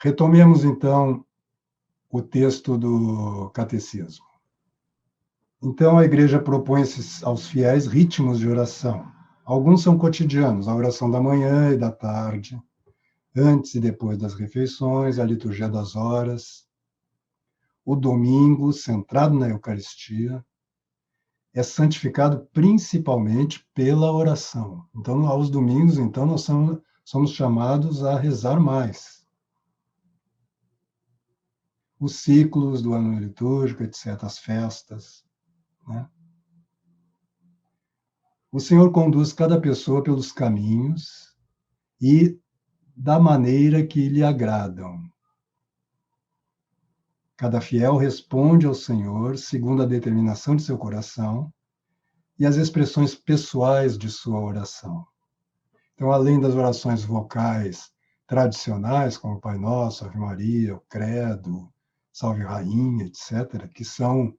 Retomemos, então, o texto do Catecismo. Então, a Igreja propõe aos fiéis ritmos de oração. Alguns são cotidianos, a oração da manhã e da tarde, antes e depois das refeições, a liturgia das horas. O domingo, centrado na Eucaristia, é santificado principalmente pela oração. Então, aos domingos, então, nós somos chamados a rezar mais. Os ciclos do ano litúrgico, etc., as festas, né? O Senhor conduz cada pessoa pelos caminhos e da maneira que lhe agradam. Cada fiel responde ao Senhor segundo a determinação de seu coração e as expressões pessoais de sua oração. Então, além das orações vocais tradicionais, como o Pai Nosso, Ave Maria, o Credo, Salve Rainha, etc., que são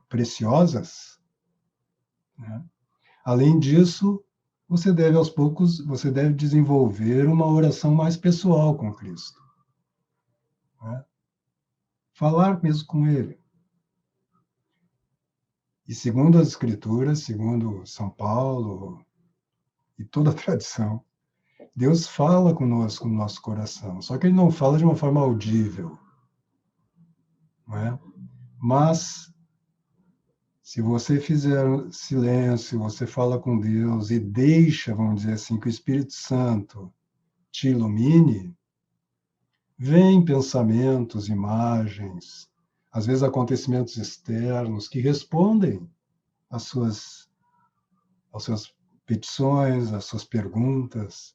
preciosas, né? Além disso, você deve, aos poucos, você deve desenvolver uma oração mais pessoal com Cristo, né? Falar mesmo com Ele. E segundo as Escrituras, segundo São Paulo e toda a tradição, Deus fala conosco no nosso coração, só que Ele não fala de uma forma audível, não é? Mas, se você fizer silêncio, você fala com Deus e deixa, vamos dizer assim, que o Espírito Santo te ilumine, vêm pensamentos, imagens, às vezes acontecimentos externos que respondem às suas petições, às suas perguntas.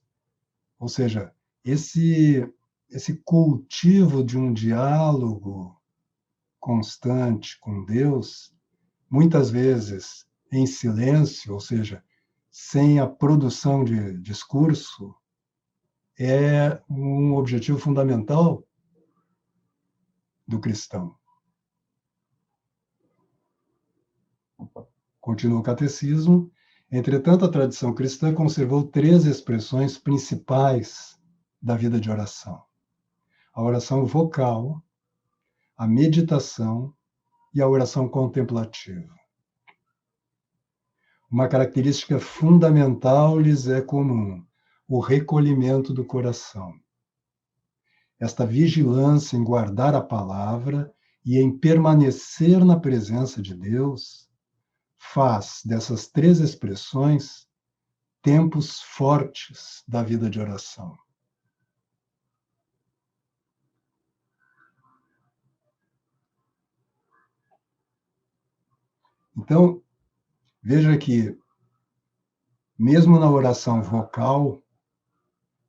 Ou seja, esse cultivo de um diálogo constante com Deus, muitas vezes em silêncio, ou seja, sem a produção de discurso, é um objetivo fundamental do cristão. Continua o Catecismo. Entretanto, a tradição cristã conservou 3 expressões principais da vida de oração: a oração vocal, a meditação e a oração contemplativa. Uma característica fundamental lhes é comum: o recolhimento do coração. Esta vigilância em guardar a palavra e em permanecer na presença de Deus faz dessas 3 expressões tempos fortes da vida de oração. Então, veja que, mesmo na oração vocal,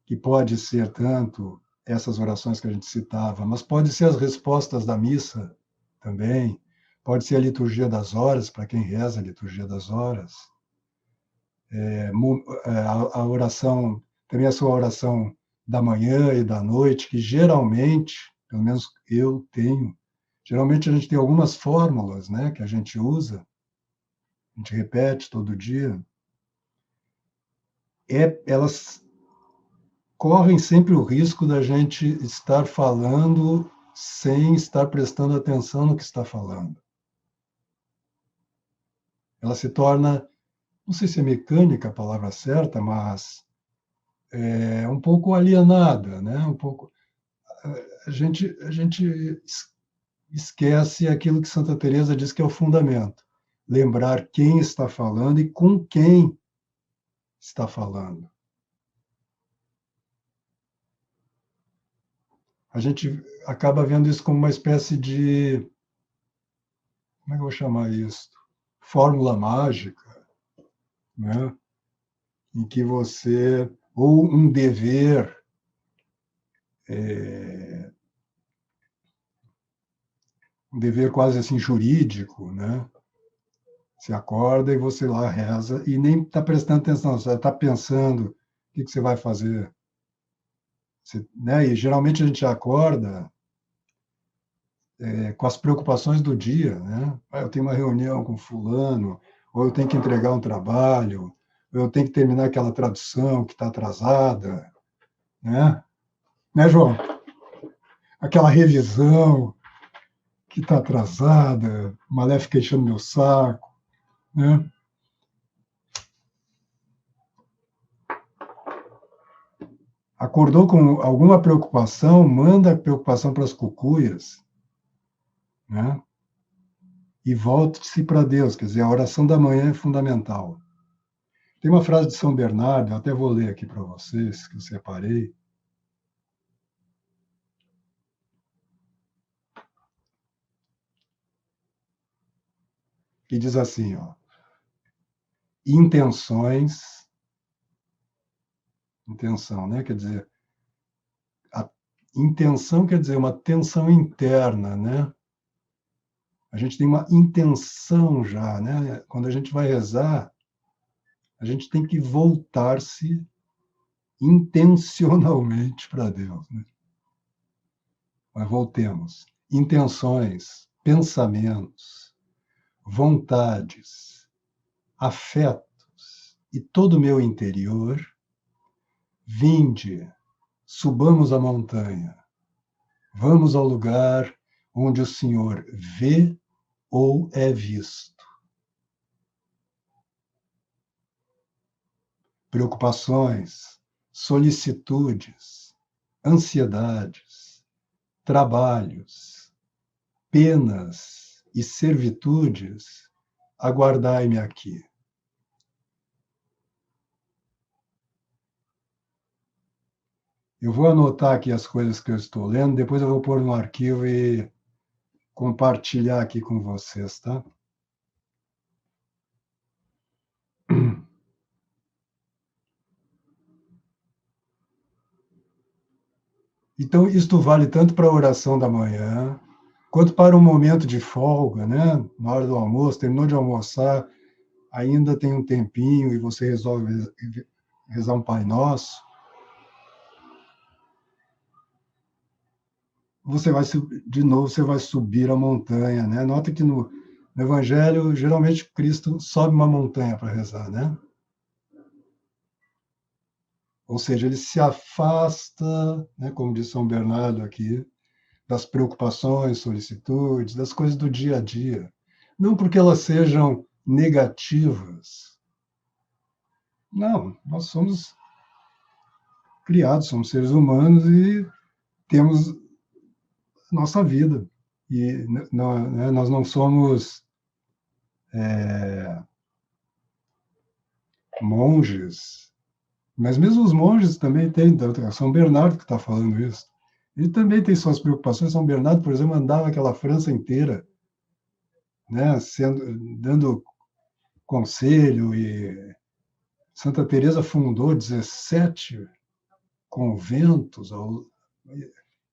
que pode ser tanto essas orações que a gente citava, mas pode ser as respostas da missa também, pode ser a liturgia das horas, para quem reza a liturgia das horas, a oração, também a sua oração da manhã e da noite, que geralmente, pelo menos eu tenho, geralmente a gente tem algumas fórmulas, né, que a gente usa, a gente repete todo dia, elas correm sempre o risco da gente estar falando sem estar prestando atenção no que está falando. Ela se torna, não sei se é mecânica a palavra certa, mas é um pouco alienada, né? Um pouco, a gente esquece aquilo que Santa Teresa diz que é o fundamento: lembrar quem está falando e com quem está falando. A gente acaba vendo isso como uma espécie de, como é que eu vou chamar isso? Fórmula mágica, né? Em que você, ou um dever um dever quase assim jurídico, né? Você acorda e você lá reza e nem está prestando atenção, você está pensando o que você vai fazer. Você, né? E geralmente a gente acorda com as preocupações do dia, né? Eu tenho uma reunião com fulano, ou eu tenho que entregar um trabalho, ou eu tenho que terminar aquela tradução que está atrasada, né? Né, João? Aquela revisão que está atrasada, maléfica enchendo meu saco, né? Acordou com alguma preocupação, manda a preocupação para as cucuias, né? E volte-se para Deus, quer dizer, a oração da manhã é fundamental. Tem uma frase de São Bernardo, eu até vou ler aqui para vocês, que eu separei. Que diz assim, ó, intenção, né? Quer dizer, a intenção quer dizer uma tensão interna, né? A gente tem uma intenção já, né? Quando a gente vai rezar, a gente tem que voltar-se intencionalmente para Deus, né? Mas voltemos. Intenções, pensamentos, vontades, afetos e todo o meu interior, vinde, subamos a montanha, vamos ao lugar onde o Senhor vê ou é visto. Preocupações, solicitudes, ansiedades, trabalhos, penas e servitudes, aguardai-me aqui. Eu vou anotar aqui as coisas que eu estou lendo, depois eu vou pôr no arquivo e compartilhar aqui com vocês, tá? Então, isto vale tanto para a oração da manhã, quanto para um momento de folga, né? Na hora do almoço, terminou de almoçar, ainda tem um tempinho e você resolve rezar um Pai Nosso, você vai de novo, você vai subir a montanha, né? Nota que no Evangelho, geralmente Cristo sobe uma montanha para rezar, né? Ou seja, ele se afasta, né, como diz São Bernardo aqui, das preocupações, solicitudes, das coisas do dia a dia. Não porque elas sejam negativas. Não, nós somos criados, somos seres humanos e temos nossa vida. E não, né, nós não somos monges, mas mesmo os monges também têm. São Bernardo que está falando isso. Ele também tem suas preocupações. São Bernardo, por exemplo, andava aquela França inteira, né, dando conselho, e Santa Teresa fundou 17 conventos,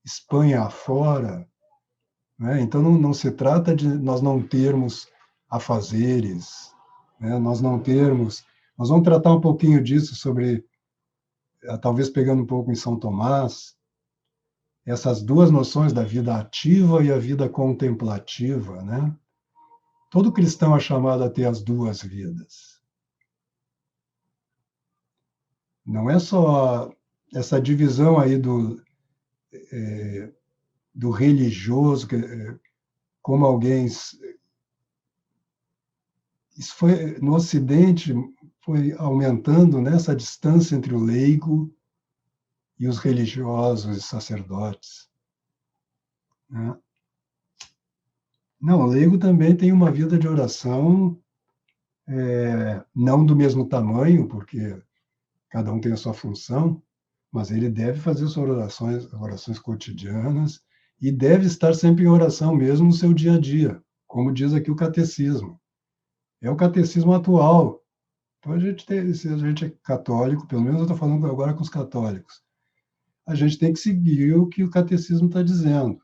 Espanha afora, né? Então não se trata de nós não termos afazeres, né? Nós vamos tratar um pouquinho disso sobre, talvez pegando um pouco em São Tomás, essas duas noções da vida ativa e a vida contemplativa, né? Todo cristão é chamado a ter as duas vidas. Não é só essa divisão aí do religioso, como alguém. Isso foi, no Ocidente, foi aumentando, né, essa distância entre o leigo e os religiosos e sacerdotes, né? Não, o leigo também tem uma vida de oração, não do mesmo tamanho, porque cada um tem a sua função, mas ele deve fazer suas orações cotidianas, e deve estar sempre em oração mesmo no seu dia a dia, como diz aqui o catecismo. É o catecismo atual. Então, se a gente é católico, pelo menos eu estou falando agora com os católicos, a gente tem que seguir o que o catecismo está dizendo,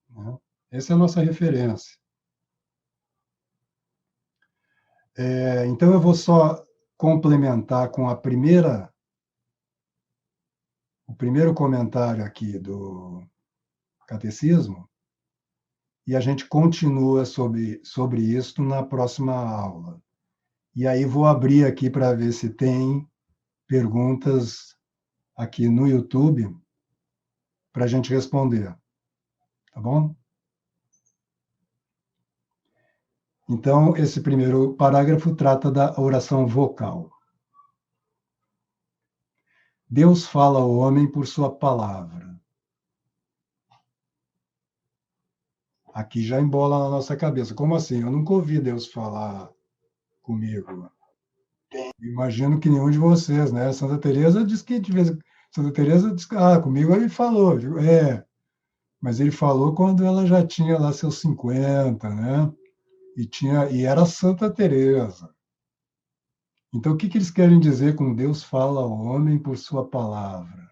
né? Essa é a nossa referência. Então, eu vou só complementar com o primeiro comentário aqui do catecismo, e a gente continua sobre isso na próxima aula. E aí vou abrir aqui para ver se tem perguntas aqui no YouTube, para a gente responder. Tá bom? Então, esse primeiro parágrafo trata da oração vocal. Deus fala ao homem por sua palavra. Aqui já embola na nossa cabeça. Como assim? Eu nunca ouvi Deus falar comigo. Imagino que nenhum de vocês, né? Santa Teresa diz que de vez Santa Teresa diz que comigo ele falou. Eu digo, mas ele falou quando ela já tinha lá seus 50, né? E era Santa Teresa. Então, o que eles querem dizer com Deus fala ao homem por sua palavra?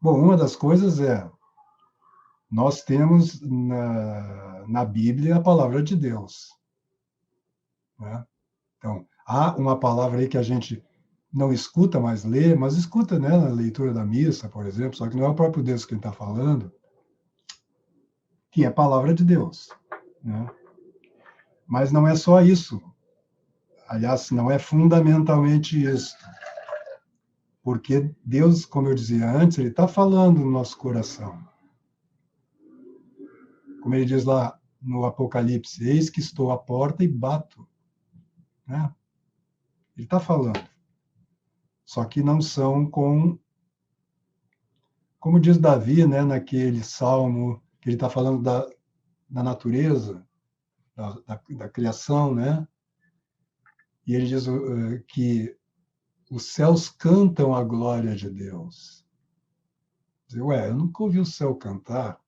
Bom, uma das coisas nós temos na Bíblia a palavra de Deus, né? Então, há uma palavra aí que a gente não escuta mais ler, mas escuta, né, na leitura da missa, por exemplo, só que não é o próprio Deus quem está falando, que é a palavra de Deus, né? Mas não é só isso. Aliás, não é fundamentalmente isso. Porque Deus, como eu dizia antes, ele está falando no nosso coração. Como ele diz lá no Apocalipse, eis que estou à porta e bato. Né? Ele está falando. Só que não são como diz Davi, né, naquele salmo, que ele está falando da natureza, da criação, né? E ele diz que os céus cantam a glória de Deus. Eu nunca ouvi o céu cantar.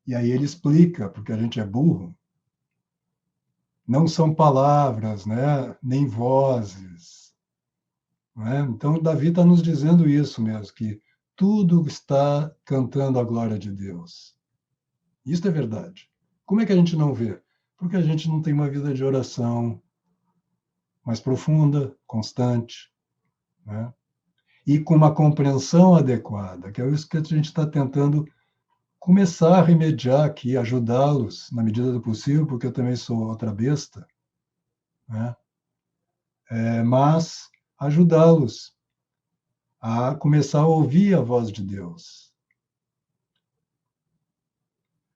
E aí ele explica, porque a gente é burro, não são palavras, né? Nem vozes. Né? Então, Davi está nos dizendo isso mesmo, que tudo está cantando a glória de Deus. Isso é verdade. Como é que a gente não vê? Porque a gente não tem uma vida de oração mais profunda, constante, né? E com uma compreensão adequada, que é isso que a gente está tentando começar a remediar aqui, ajudá-los na medida do possível, porque eu também sou outra besta, né? Mas ajudá-los a começar a ouvir a voz de Deus.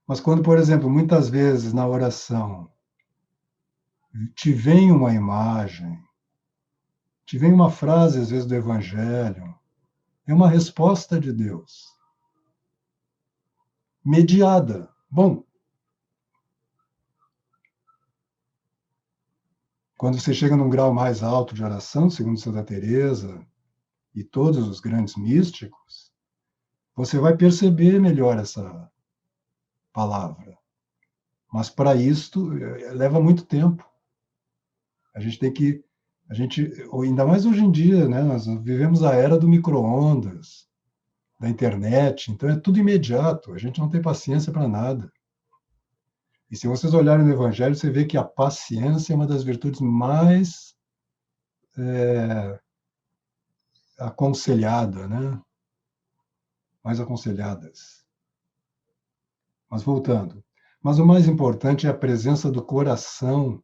Mas quando, por exemplo, muitas vezes na oração te vem uma imagem, te vem uma frase, às vezes, do Evangelho, é uma resposta de Deus. Mediada. Bom, quando você chega num grau mais alto de oração, segundo Santa Teresa e todos os grandes místicos, você vai perceber melhor essa palavra. Mas para isto leva muito tempo. A gente tem que, ainda mais hoje em dia, né? Nós vivemos a era do micro-ondas, da internet, então é tudo imediato. A gente não tem paciência para nada. E se vocês olharem no Evangelho, você vê que a paciência é uma das virtudes mais aconselhada, né? Mais aconselhadas. Mas voltando. Mas o mais importante é a presença do coração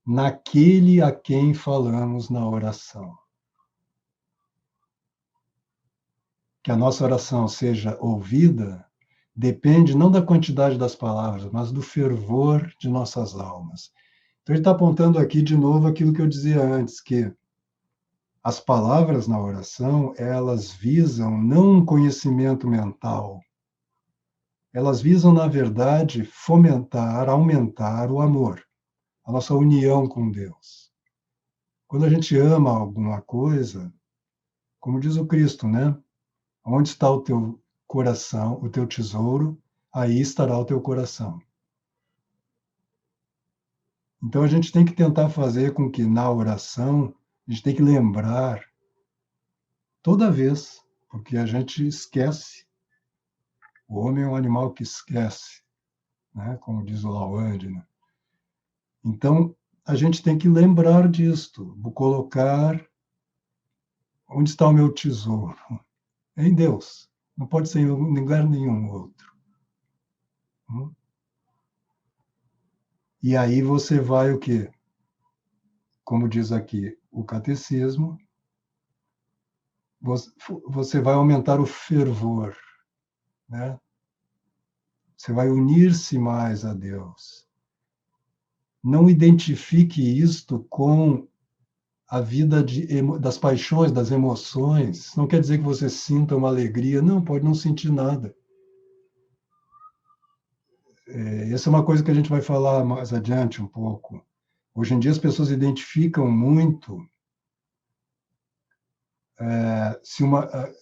naquele a quem falamos na oração. Que a nossa oração seja ouvida depende não da quantidade das palavras, mas do fervor de nossas almas. Então, ele está apontando aqui de novo aquilo que eu dizia antes, que as palavras na oração, elas visam não um conhecimento mental, elas visam, na verdade, fomentar, aumentar o amor, a nossa união com Deus. Quando a gente ama alguma coisa, como diz o Cristo, né? Onde está o teu coração, o teu tesouro, aí estará o teu coração. Então a gente tem que tentar fazer com que na oração a gente tem que lembrar toda vez, porque a gente esquece. O homem é um animal que esquece, né? Como diz o Lawande, né? Então a gente tem que lembrar disto, vou colocar onde está o meu tesouro? É em Deus. Não pode ser em lugar nenhum outro. E aí você vai o quê? Como diz aqui, o catecismo, você vai aumentar o fervor, né? Você vai unir-se mais a Deus. Não identifique isto com a vida das paixões, das emoções. Não quer dizer que você sinta uma alegria. Não, pode não sentir nada. Essa é uma coisa que a gente vai falar mais adiante um pouco. Hoje em dia as pessoas identificam muito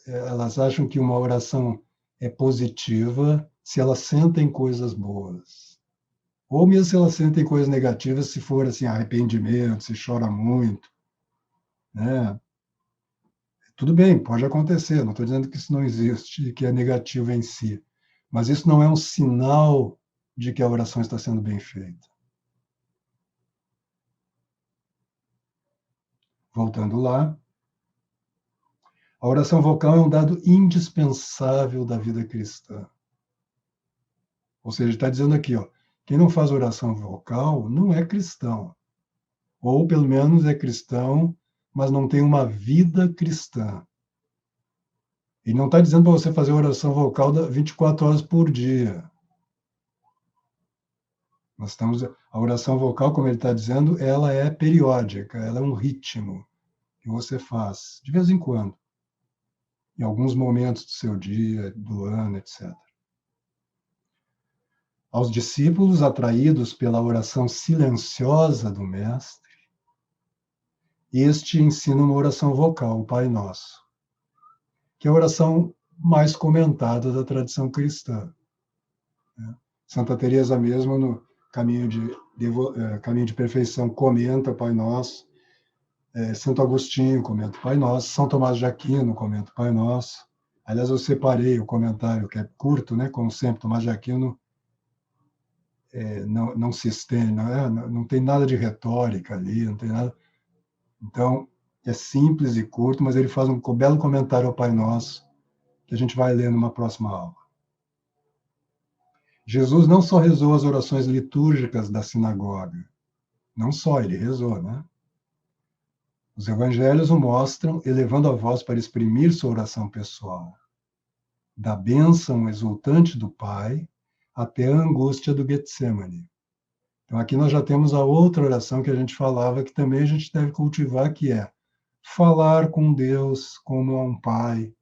elas acham que uma oração é positiva se elas sentem coisas boas. Ou mesmo se elas sentem coisas negativas, se for assim, arrependimento, se chora muito, né? Tudo bem, pode acontecer, não estou dizendo que isso não existe, que é negativo em si. Mas isso não é um sinal de que a oração está sendo bem feita. Voltando lá, a oração vocal é um dado indispensável da vida cristã. Ou seja, está dizendo aqui, ó, quem não faz oração vocal não é cristão. Ou, pelo menos, é cristão, mas não tem uma vida cristã. E não está dizendo para você fazer oração vocal 24 horas por dia. A oração vocal, como ele está dizendo, ela é periódica, ela é um ritmo que você faz, de vez em quando, em alguns momentos do seu dia, do ano, etc. Aos discípulos atraídos pela oração silenciosa do Mestre, este ensina uma oração vocal, o Pai Nosso, que é a oração mais comentada da tradição cristã. Santa Teresa mesmo, no Caminho de Perfeição, comenta o Pai Nosso. Santo Agostinho comenta o Pai Nosso. São Tomás de Aquino comenta o Pai Nosso. Aliás, eu separei o comentário, que é curto, né? Como sempre, Tomás de Aquino não se estende, não tem nada de retórica ali, não tem nada. Então, é simples e curto, mas ele faz um belo comentário ao Pai Nosso, que a gente vai ler numa próxima aula. Jesus não só rezou as orações litúrgicas da sinagoga, não só, ele rezou, né? Os evangelhos o mostram elevando a voz para exprimir sua oração pessoal, da bênção exultante do Pai até a angústia do Getsemane. Então aqui nós já temos a outra oração que a gente falava, que também a gente deve cultivar, que é falar com Deus como a um pai,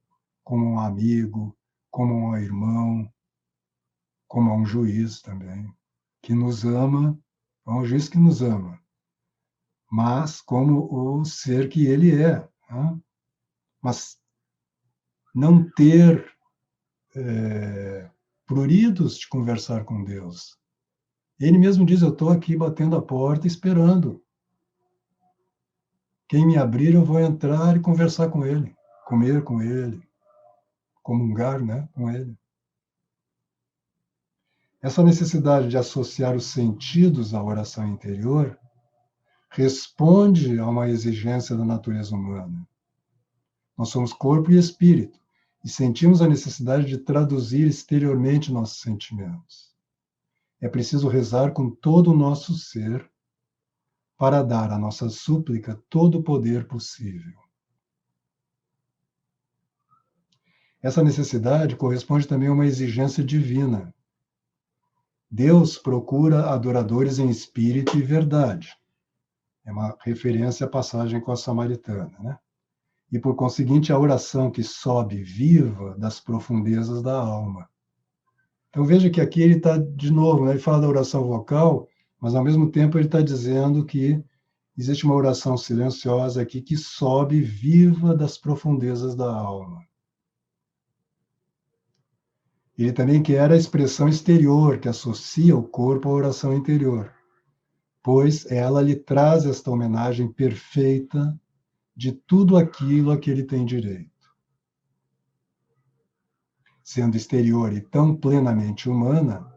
como a um amigo, como a um irmão, como a um juiz também, que nos ama, é um juiz que nos ama, mas como o ser que ele é. Né? Mas não ter pruridos de conversar com Deus. Ele mesmo diz, eu estou aqui batendo a porta esperando. Quem me abrir, eu vou entrar e conversar com ele, comer com ele, comungar, né, com ele. Essa necessidade de associar os sentidos à oração interior responde a uma exigência da natureza humana. Nós somos corpo e espírito, e sentimos a necessidade de traduzir exteriormente nossos sentimentos. É preciso rezar com todo o nosso ser para dar à nossa súplica todo o poder possível. Essa necessidade corresponde também a uma exigência divina. Deus procura adoradores em espírito e verdade. É uma referência à passagem com a samaritana, né? E, por conseguinte, a oração que sobe viva das profundezas da alma. Então, veja que aqui ele está, de novo, né? Ele fala da oração vocal, mas, ao mesmo tempo, ele está dizendo que existe uma oração silenciosa aqui que sobe viva das profundezas da alma. Ele também quer a expressão exterior, que associa o corpo à oração interior, pois ela lhe traz esta homenagem perfeita de tudo aquilo a que ele tem direito. Sendo exterior e tão plenamente humana,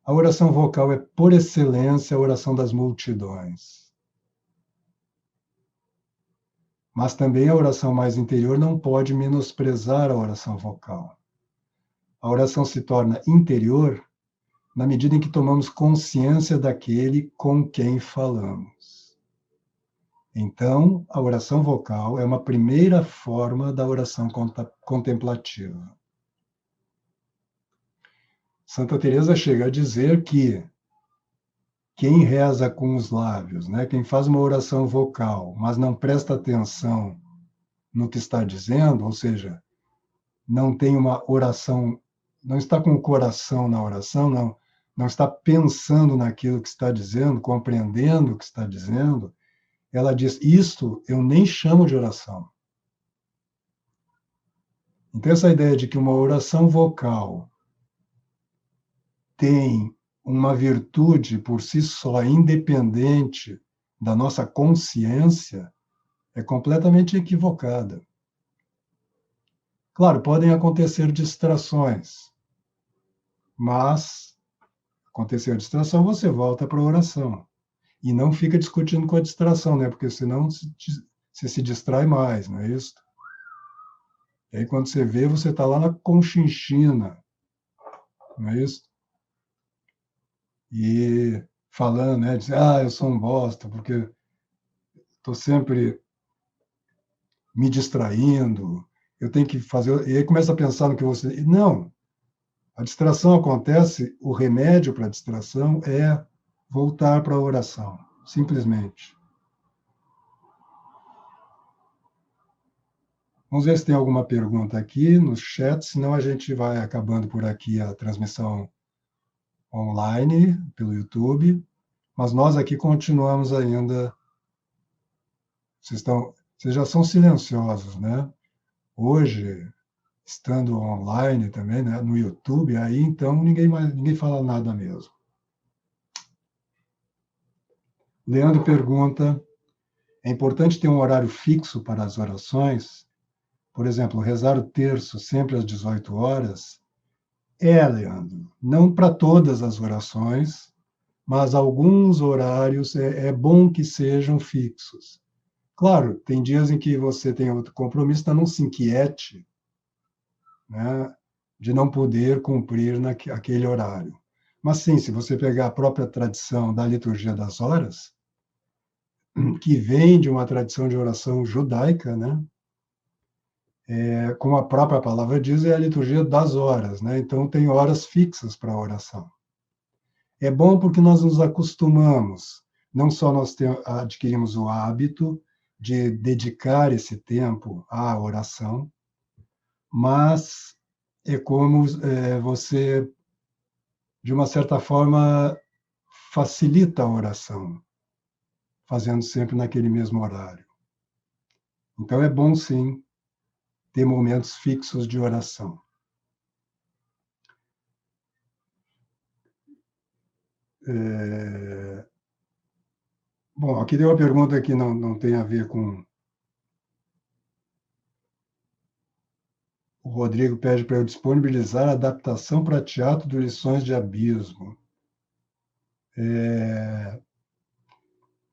a oração vocal é, por excelência, a oração das multidões. Mas também a oração mais interior não pode menosprezar a oração vocal. A oração se torna interior na medida em que tomamos consciência daquele com quem falamos. Então, a oração vocal é uma primeira forma da oração contemplativa. Santa Teresa chega a dizer que quem reza com os lábios, né, quem faz uma oração vocal, mas não presta atenção no que está dizendo, ou seja, não tem uma oração, não está com o coração na oração, não está pensando naquilo que está dizendo, compreendendo o que está dizendo, ela diz: isto eu nem chamo de oração. Então, essa ideia de que uma oração vocal tem uma virtude por si só, independente da nossa consciência, é completamente equivocada. Claro, podem acontecer distrações, mas aconteceu a distração, você volta para a oração. E não fica discutindo com a distração, né? Porque senão você se distrai mais, não é isso? E aí, quando você vê, você está lá na Conchinchina, não é isso? E falando, né? Diz, eu sou um bosta, porque estou sempre me distraindo, eu tenho que fazer. E aí começa a pensar no que você. Não! A distração acontece, o remédio para a distração é voltar para a oração, simplesmente. Vamos ver se tem alguma pergunta aqui no chat, senão a gente vai acabando por aqui a transmissão online, pelo YouTube, mas nós aqui continuamos ainda. Vocês já são silenciosos, né? Hoje, estando online também, né, no YouTube, aí então ninguém fala nada mesmo. Leandro pergunta: é importante ter um horário fixo para as orações? Por exemplo, rezar o terço sempre às 18 horas? Leandro, não para todas as orações, mas alguns horários é bom que sejam fixos. Claro, tem dias em que você tem outro compromisso, então não se inquiete, né, de não poder cumprir aquele horário. Mas sim, se você pegar a própria tradição da liturgia das horas, que vem de uma tradição de oração judaica, né, como a própria palavra diz, é a liturgia das horas, né? Então tem horas fixas para a oração. É bom porque nós nos acostumamos, não só nós adquirimos o hábito de dedicar esse tempo à oração, mas é como você, de uma certa forma, facilita a oração, fazendo sempre naquele mesmo horário. Então é bom, sim, ter momentos fixos de oração. Bom, aqui tem uma pergunta que não tem a ver com... O Rodrigo pede para eu disponibilizar a adaptação para teatro de Lições de Abismo.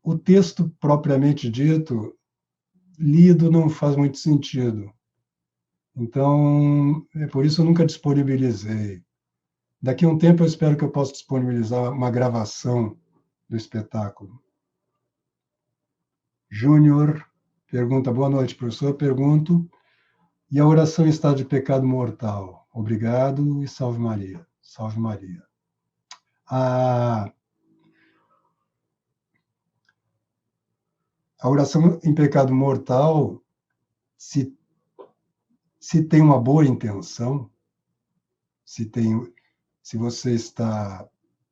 O texto propriamente dito, lido, não faz muito sentido. Então, por isso eu nunca disponibilizei. Daqui a um tempo eu espero que eu possa disponibilizar uma gravação do espetáculo. Júnior pergunta: boa noite, professor. Pergunto: e a oração em estado de pecado mortal? Obrigado e salve Maria. Salve Maria. A oração em pecado mortal, se tem uma boa intenção, se você está,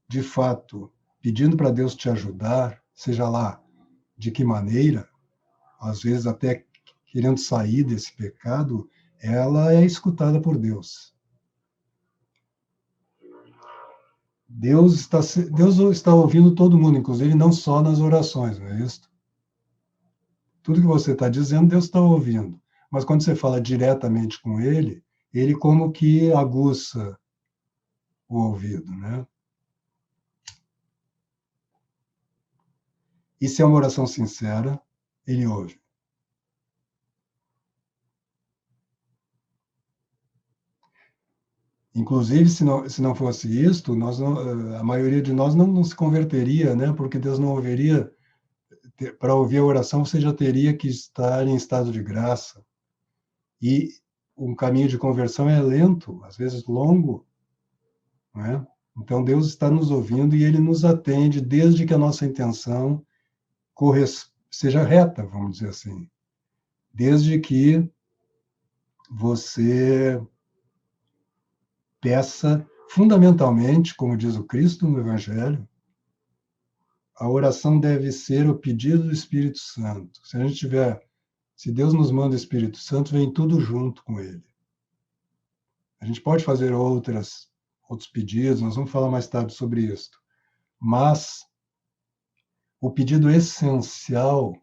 de fato, pedindo para Deus te ajudar, seja lá de que maneira, às vezes até querendo sair desse pecado, ela é escutada por Deus. Deus está ouvindo todo mundo, inclusive não só nas orações, não é isso? Tudo que você está dizendo, Deus está ouvindo. Mas quando você fala diretamente com Ele, Ele como que aguça o ouvido, né? E se é uma oração sincera, Ele ouve. Inclusive, se não fosse isto, a maioria de nós não se converteria, né? Porque Deus não ouviria para ouvir a oração, você já teria que estar em estado de graça. E um caminho de conversão é lento, às vezes longo, não é? Então, Deus está nos ouvindo e Ele nos atende desde que a nossa intenção seja reta, vamos dizer assim. Desde que você peça, fundamentalmente, como diz o Cristo no Evangelho, a oração deve ser o pedido do Espírito Santo. Se Deus nos manda o Espírito Santo, vem tudo junto com ele. A gente pode fazer outros pedidos, nós vamos falar mais tarde sobre isso. Mas o pedido essencial,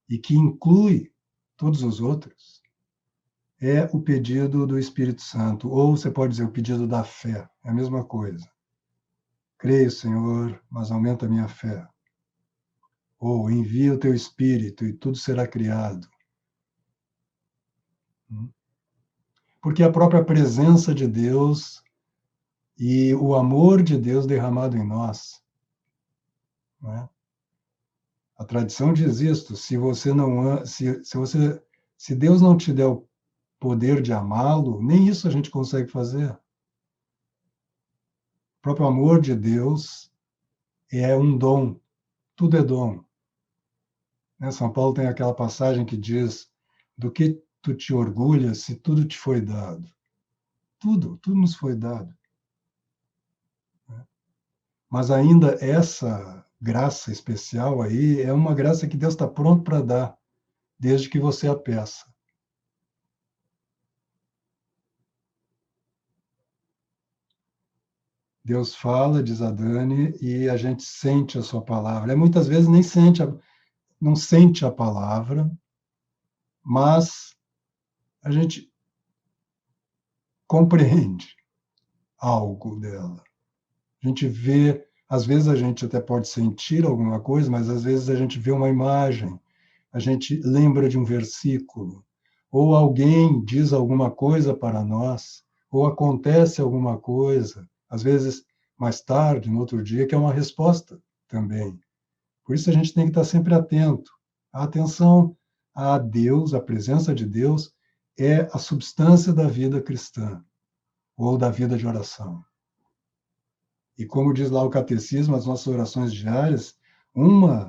e que inclui todos os outros, é o pedido do Espírito Santo, ou você pode dizer o pedido da fé, é a mesma coisa. Creio, Senhor, mas aumenta a minha fé. Ou envia o teu Espírito e tudo será criado. Porque a própria presença de Deus e o amor de Deus derramado em nós, não é? A tradição diz isto: se você não se Deus não te der o poder de amá-lo, nem isso a gente consegue fazer. O próprio amor de Deus é um dom, tudo é dom. Né? São Paulo tem aquela passagem que diz: do que tu te orgulhas se tudo te foi dado? Tudo nos foi dado. Mas ainda essa graça especial aí é uma graça que Deus está pronto para dar, desde que você a peça. Deus fala, diz a Dani, e a gente sente a sua palavra. Muitas vezes nem não sente a palavra, mas a gente compreende algo dela. A gente vê, às vezes a gente até pode sentir alguma coisa, mas às vezes a gente vê uma imagem, a gente lembra de um versículo, ou alguém diz alguma coisa para nós, ou acontece alguma coisa, às vezes mais tarde, no outro dia, que é uma resposta também. Por isso a gente tem que estar sempre atento. A atenção a Deus, a presença de Deus, é a substância da vida cristã, ou da vida de oração. E como diz lá o catecismo, as nossas orações diárias, um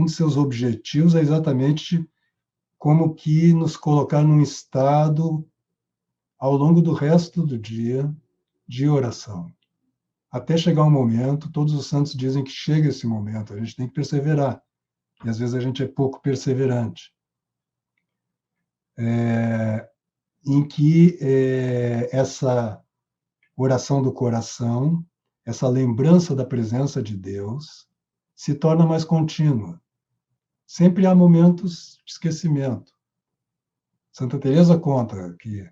de seus objetivos é exatamente como que nos colocar num estado, ao longo do resto do dia, de oração. Até chegar um momento, todos os santos dizem que chega esse momento, a gente tem que perseverar. E às vezes a gente é pouco perseverante. Em que essa oração do coração, essa lembrança da presença de Deus, se torna mais contínua. Sempre há momentos de esquecimento. Santa Teresa conta que,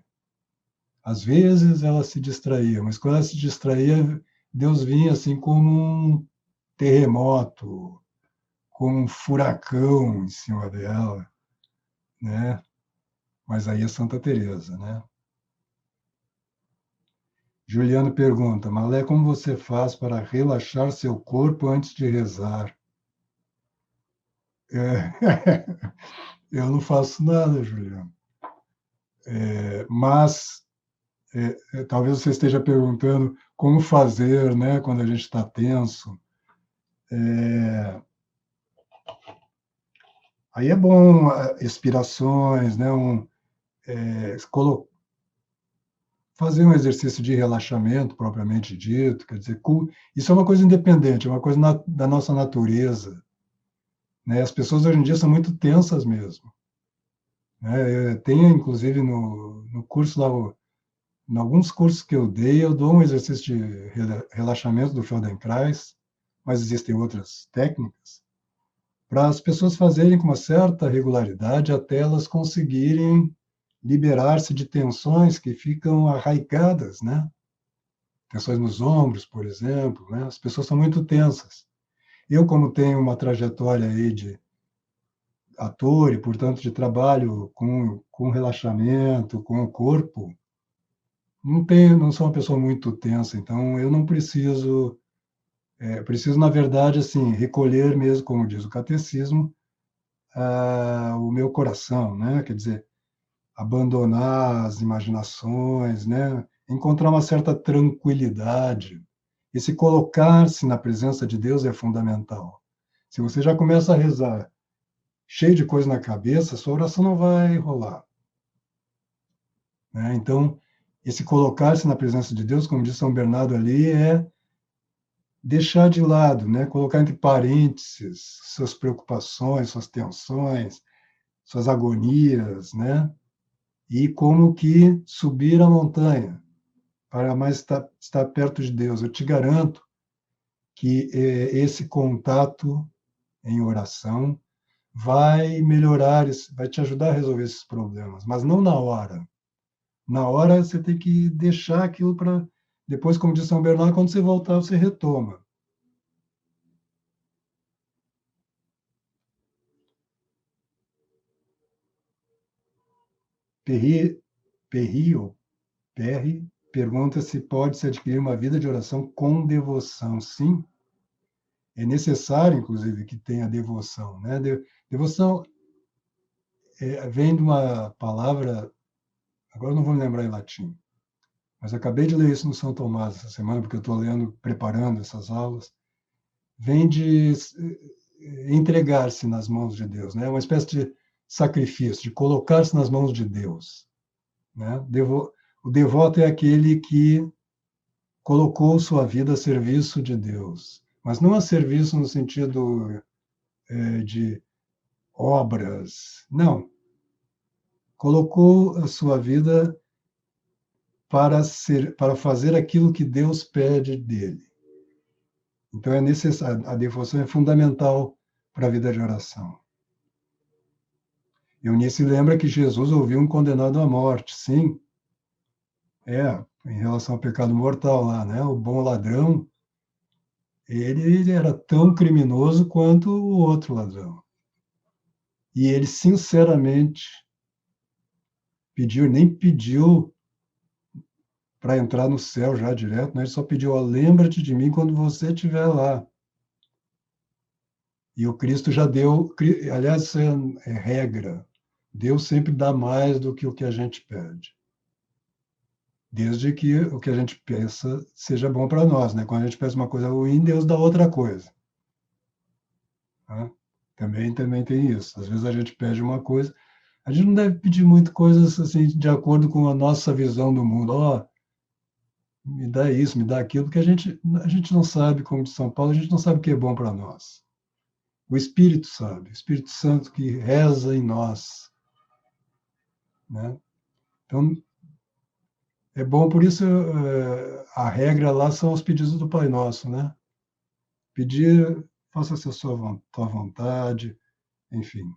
às vezes, ela se distraía, mas quando ela se distraía, Deus vinha assim como um terremoto, como um furacão em cima dela, né? Mas aí é Santa Teresa, né? Juliano pergunta: Malé, como você faz para relaxar seu corpo antes de rezar? Eu não faço nada, Juliano. Mas talvez você esteja perguntando como fazer, né, quando a gente está tenso. Aí é bom expirações, né, fazer um exercício de relaxamento propriamente dito, quer dizer, isso é uma coisa independente, é uma coisa da nossa natureza. Né? As pessoas hoje em dia são muito tensas mesmo. Né? Tem, inclusive, no curso lá, em alguns cursos que eu dei, eu dou um exercício de relaxamento do Feldenkrais, mas existem outras técnicas, para as pessoas fazerem com uma certa regularidade até elas conseguirem liberar-se de tensões que ficam arraigadas, né? Tensões nos ombros, por exemplo, né? As pessoas são muito tensas. Eu, como tenho uma trajetória aí de ator e, portanto, de trabalho com relaxamento, com o corpo, não sou uma pessoa muito tensa, então eu não preciso Preciso, na verdade, assim, recolher mesmo, como diz o catecismo, o meu coração, né? Quer dizer, abandonar as imaginações, né? Encontrar uma certa tranquilidade. E se colocar-se na presença de Deus é fundamental. Se você já começa a rezar cheio de coisa na cabeça, sua oração não vai rolar, né? Então, esse colocar-se na presença de Deus, como diz São Bernardo ali, é deixar de lado, né? Colocar entre parênteses suas preocupações, suas tensões, suas agonias, né? E como que subir a montanha para mais estar perto de Deus. Eu te garanto que esse contato em oração vai melhorar, vai te ajudar a resolver esses problemas, mas não na hora. Na hora você tem que deixar aquilo para depois, como diz São Bernardo, quando você voltar, você retoma. Perri, Perrio, Perry pergunta se pode-se adquirir uma vida de oração com devoção. Sim, é necessário, inclusive, que tenha devoção, né? Devoção vem de uma palavra, agora não vou me lembrar em latim, mas acabei de ler isso no São Tomás essa semana, porque eu estou lendo, preparando essas aulas. Vem de entregar-se nas mãos de Deus, né? Uma espécie de sacrifício, de colocar-se nas mãos de Deus, né? O devoto é aquele que colocou sua vida a serviço de Deus, mas não a serviço no sentido de obras, não. Colocou a sua vida para fazer aquilo que Deus pede dele. Então é necessário, a devoção é fundamental para a vida de oração. Eunice lembra que Jesus ouviu um condenado à morte, sim, em relação ao pecado mortal lá, né? O bom ladrão, ele era tão criminoso quanto o outro ladrão. E ele, sinceramente, nem pediu para entrar no céu já direto, né? Ele só pediu, ó, lembra-te de mim quando você estiver lá. E o Cristo já deu, aliás, isso é regra. Deus sempre dá mais do que o que a gente pede. Desde que o que a gente pensa seja bom para nós, né? Quando a gente pensa uma coisa ruim, Deus dá outra coisa. Né? Também tem isso. Às vezes a gente pede uma coisa, a gente não deve pedir muito coisas assim de acordo com a nossa visão do mundo. Ó, me dá isso, me dá aquilo, porque a gente não sabe, como de São Paulo, a gente não sabe o que é bom para nós. O Espírito sabe, o Espírito Santo que reza em nós, né? Então, é bom, por isso a regra lá são os pedidos do Pai Nosso, né? Pedir, faça-se a tua vontade, enfim.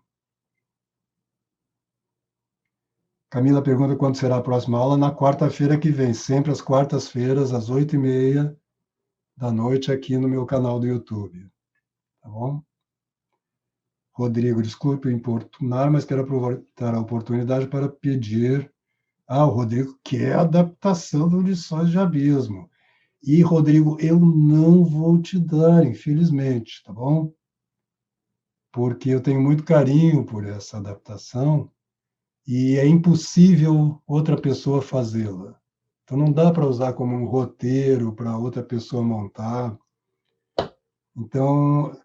Camila pergunta quando será a próxima aula. Na quarta-feira que vem, sempre às quartas-feiras, às 8h30 da noite, aqui no meu canal do YouTube. Tá bom? Rodrigo, desculpe importunar, mas quero aproveitar a oportunidade para pedir. O Rodrigo quer adaptação do Lições de Abismo. E, Rodrigo, eu não vou te dar, infelizmente, tá bom? Porque eu tenho muito carinho por essa adaptação e é impossível outra pessoa fazê-la. Então, não dá para usar como um roteiro para outra pessoa montar. Então,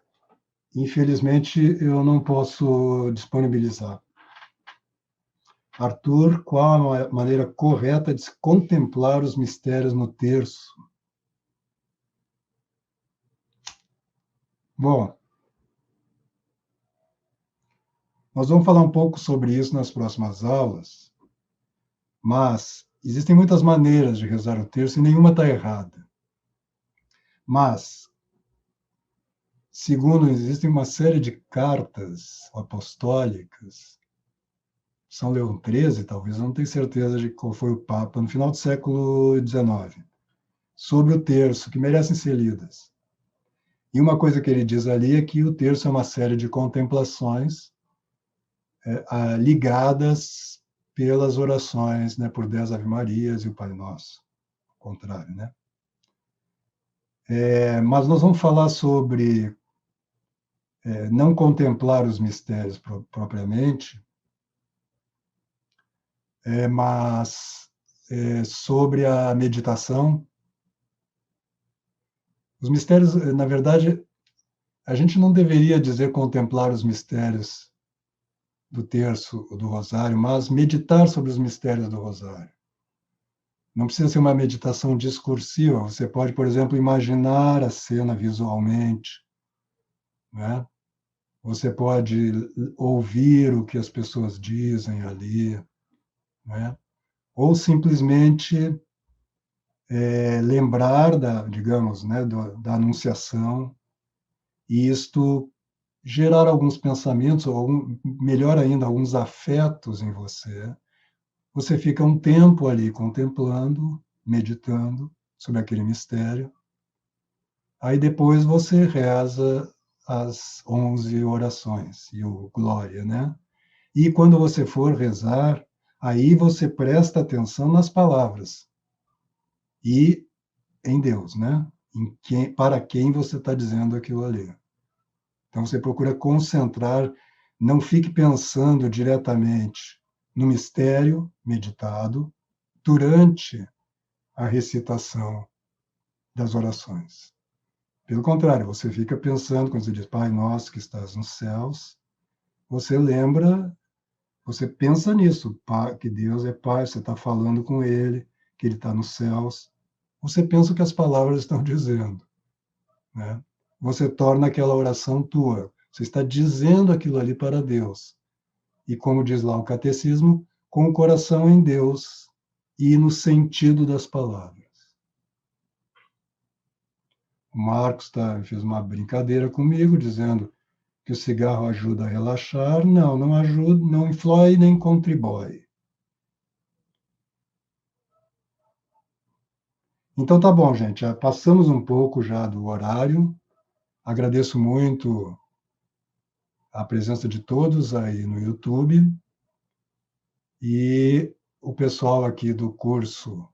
infelizmente, eu não posso disponibilizar. Arthur, qual a maneira correta de se contemplar os mistérios no terço? Bom, nós vamos falar um pouco sobre isso nas próximas aulas, mas existem muitas maneiras de rezar o terço e nenhuma está errada. Mas, segundo, existem uma série de cartas apostólicas, São Leão XIII, talvez, não tenho certeza de qual foi o Papa, no final do século XIX, sobre o terço, que merecem ser lidas. E uma coisa que ele diz ali é que o terço é uma série de contemplações ligadas pelas orações, né, por 10 Ave-Marias e o Pai Nosso, ao contrário, né? Mas nós vamos falar sobre não contemplar os mistérios propriamente, mas sobre a meditação. Os mistérios, na verdade, a gente não deveria dizer contemplar os mistérios do terço do rosário, mas meditar sobre os mistérios do rosário. Não precisa ser uma meditação discursiva, você pode, por exemplo, imaginar a cena visualmente, né? Você pode ouvir o que as pessoas dizem ali, né? Ou simplesmente lembrar digamos, né, da anunciação, e isto gerar alguns pensamentos, ou melhor ainda, alguns afetos em você. Você fica um tempo ali contemplando, meditando sobre aquele mistério. Aí depois você reza as 11 orações e o Glória, né? E quando você for rezar, aí você presta atenção nas palavras e em Deus, né? Para quem você está dizendo aquilo ali. Então você procura concentrar, não fique pensando diretamente no mistério meditado durante a recitação das orações. Pelo contrário, você fica pensando, quando você diz Pai Nosso que estás nos céus, você lembra, você pensa nisso, que Deus é Pai, você está falando com Ele, que Ele está nos céus. Você pensa o que as palavras estão dizendo, né? Você torna aquela oração tua. Você está dizendo aquilo ali para Deus. E como diz lá o catecismo, com o coração em Deus e no sentido das palavras. O Marcos fez uma brincadeira comigo, dizendo que o cigarro ajuda a relaxar. Não, não ajuda, não influi nem contribui. Então tá bom, gente. Já passamos um pouco já do horário. Agradeço muito a presença de todos aí no YouTube. E o pessoal aqui do curso